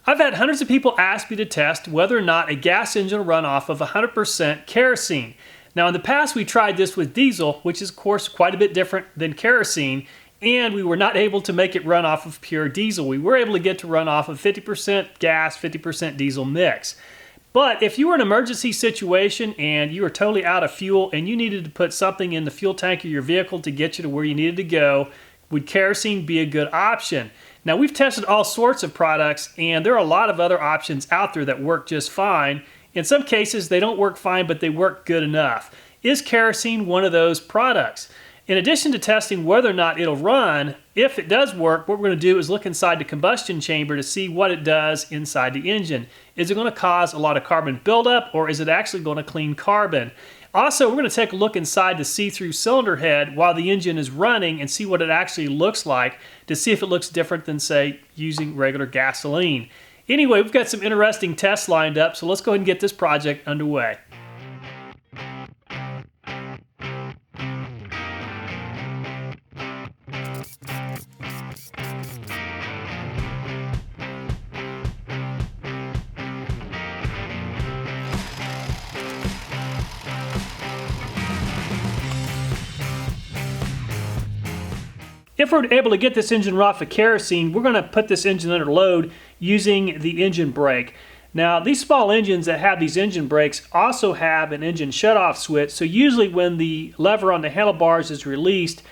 I've had hundreds of people ask me to test whether or not a gas engine will run off of 100% kerosene. Now in the past we tried this with diesel, which is of course quite a bit different than kerosene, and we were not able to make it run off of pure diesel. We were able to get to run off of 50% gas, 50% diesel mix. But if you were in an emergency situation and you were totally out of fuel and you needed to put something in the fuel tank of your vehicle to get you to where you needed to go, would kerosene be a good option? Now we've tested all sorts of products and there are a lot of other options out there that work just fine. In some cases they don't work fine, but they work good enough. Is kerosene one of those products? In addition to testing whether or not it'll run, if it does work, what we're going to do is look inside the combustion chamber to see what it does inside the engine. Is it going to cause a lot of carbon buildup, or is it actually going to clean carbon? Also, we're going to take a look inside the see-through cylinder head while the engine is running and see what it actually looks like to see if it looks different than, say, using regular gasoline. Anyway, we've got some interesting tests lined up, so let's go ahead and get this project underway. If we're able to get this engine off of kerosene, we're going to put this engine under load using the engine brake. Now, these small engines that have these engine brakes also have an engine shutoff switch, so usually when the lever on the handlebars is released,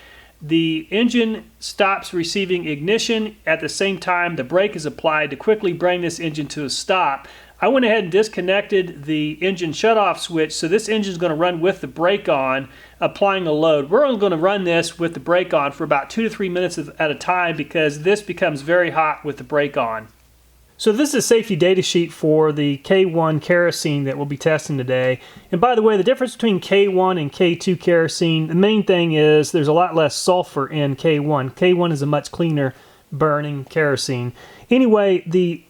the engine stops receiving ignition. At the same time, the brake is applied to quickly bring this engine to a stop. I went ahead and disconnected the engine shutoff switch, so this engine is going to run with the brake on, applying a load. We're only going to run this with the brake on for about 2 to 3 minutes at a time because this becomes very hot with the brake on. So this is a safety data sheet for the K1 kerosene that we'll be testing today. And by the way, the difference between K1 and K2 kerosene, the main thing is there's a lot less sulfur in K1. K1 is a much cleaner burning kerosene. Anyway, the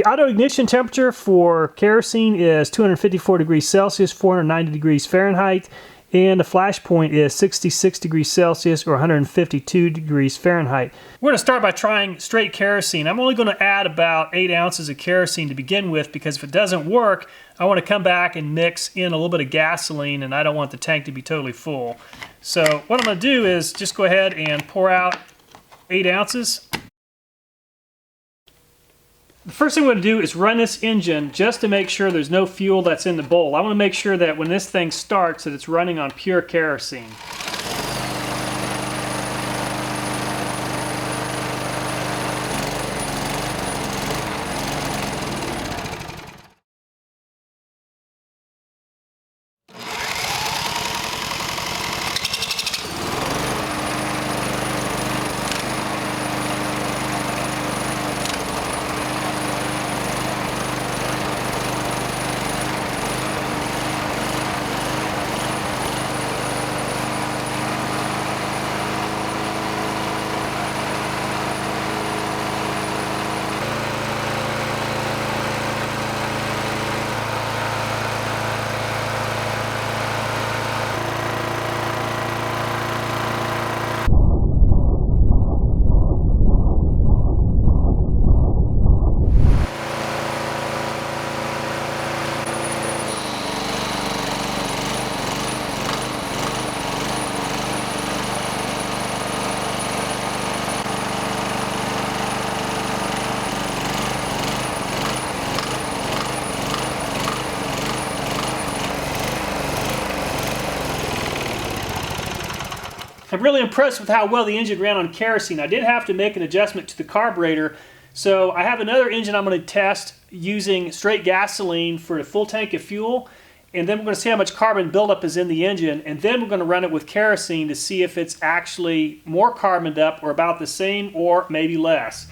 auto ignition temperature for kerosene is 254 degrees Celsius, 490 degrees Fahrenheit, and the flash point is 66 degrees Celsius or 152 degrees Fahrenheit. We're going to start by trying straight kerosene. I'm only going to add about 8 ounces of kerosene to begin with because if it doesn't work, I want to come back and mix in a little bit of gasoline, and I don't want the tank to be totally full. So what I'm going to do is just go ahead and pour out 8 ounces. The first thing we're going to do is run this engine just to make sure there's no fuel that's in the bowl. I want to make sure that when this thing starts that it's running on pure kerosene. I'm really impressed with how well the engine ran on kerosene. I did have to make an adjustment to the carburetor, so I have another engine I'm going to test using straight gasoline for a full tank of fuel, and then we're going to see how much carbon buildup is in the engine, and then we're going to run it with kerosene to see if it's actually more carboned up or about the same or maybe less.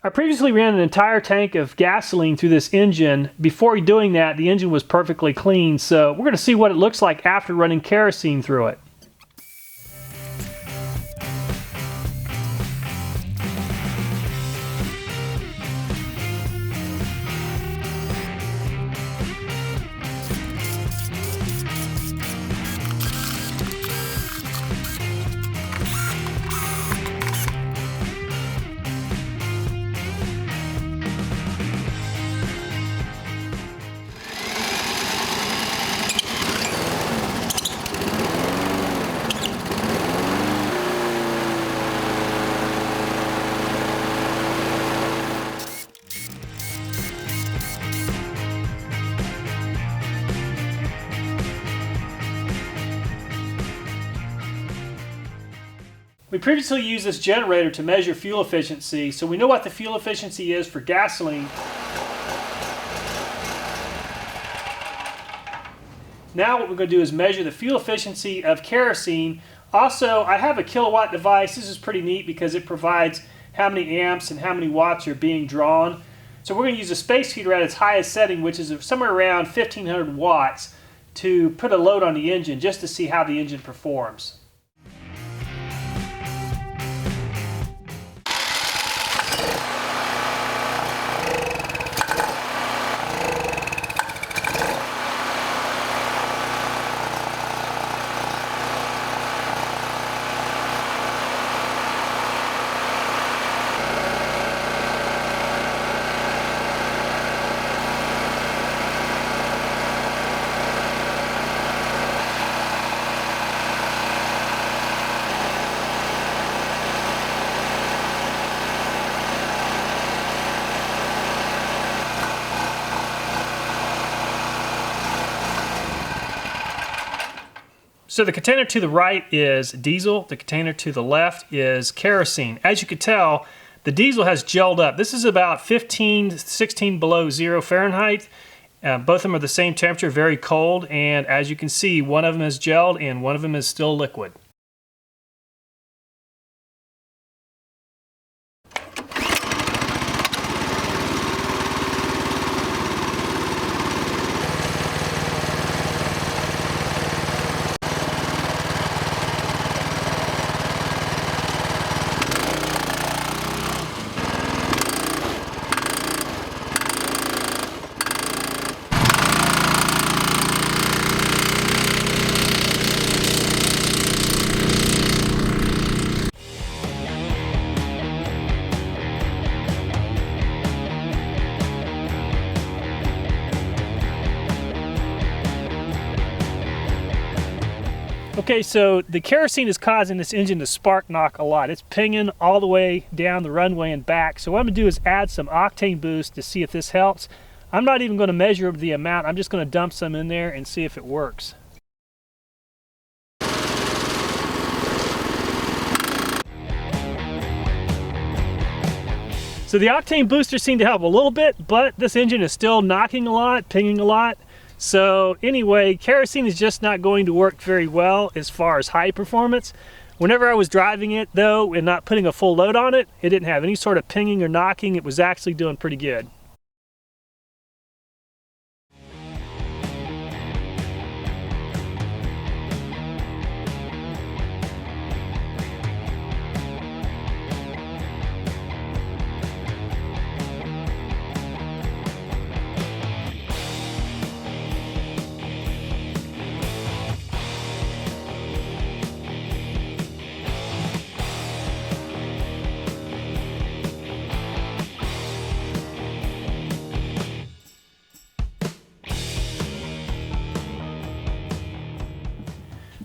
I previously ran an entire tank of gasoline through this engine. Before doing that, the engine was perfectly clean, so we're going to see what it looks like after running kerosene through it. We previously used this generator to measure fuel efficiency, so we know what the fuel efficiency is for gasoline. Now what we're going to do is measure the fuel efficiency of kerosene. Also, I have a kilowatt device. This is pretty neat because it provides how many amps and how many watts are being drawn. So we're going to use a space heater at its highest setting, which is somewhere around 1500 watts, to put a load on the engine just to see how the engine performs. So the container to the right is diesel, the container to the left is kerosene. As you can tell, the diesel has gelled up. This is about 15 to 16 below 0 Fahrenheit. Both of them are the same temperature, very cold, and as you can see, one of them is gelled and one of them is still liquid. Okay, so the kerosene is causing this engine to spark knock a lot. It's pinging all the way down the runway and back. So what I'm going to do is add some octane boost to see if this helps. I'm not even going to measure the amount. I'm just going to dump some in there and see if it works. So the octane booster seemed to help a little bit, but this engine is still knocking a lot, pinging a lot. So anyway, kerosene is just not going to work very well as far as high performance. Whenever I was driving it though and not putting a full load on it, it didn't have any sort of pinging or knocking. It was actually doing pretty good.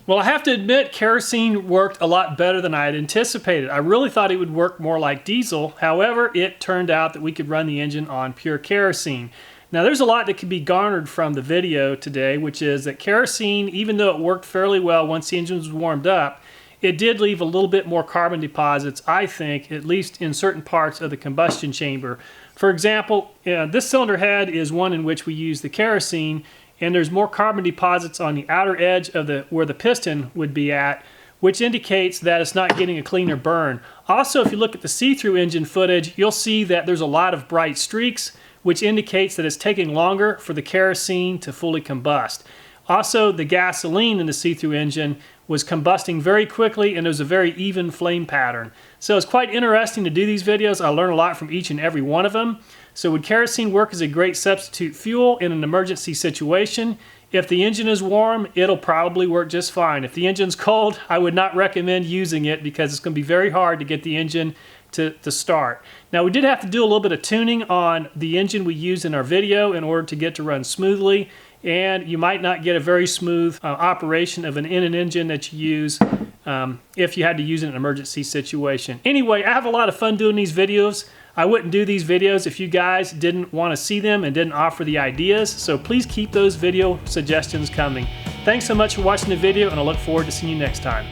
Well, I have to admit, kerosene worked a lot better than I had anticipated. I really thought it would work more like diesel. However, it turned out that we could run the engine on pure kerosene. Now, there's a lot that can be garnered from the video today, which is that kerosene, even though it worked fairly well once the engine was warmed up, it did leave a little bit more carbon deposits, I think, at least in certain parts of the combustion chamber. For example, this cylinder head is one in which we use the kerosene, and there's more carbon deposits on the outer edge of where the piston would be at, which indicates that it's not getting a cleaner burn. Also, if you look at the see-through engine footage, you'll see that there's a lot of bright streaks, which indicates that it's taking longer for the kerosene to fully combust. Also, the gasoline in the see-through engine was combusting very quickly, and there was a very even flame pattern. So it's quite interesting to do these videos. I learned a lot from each and every one of them. So would kerosene work as a great substitute fuel in an emergency situation? If the engine is warm, it'll probably work just fine. If the engine's cold, I would not recommend using it because it's going to be very hard to get the engine to start. Now, we did have to do a little bit of tuning on the engine we used in our video in order to get to run smoothly, and you might not get a very smooth operation of an engine that you use if you had to use it in an emergency situation. Anyway, I have a lot of fun doing these videos. I wouldn't do these videos if you guys didn't want to see them and didn't offer the ideas, so please keep those video suggestions coming. Thanks so much for watching the video, and I look forward to seeing you next time.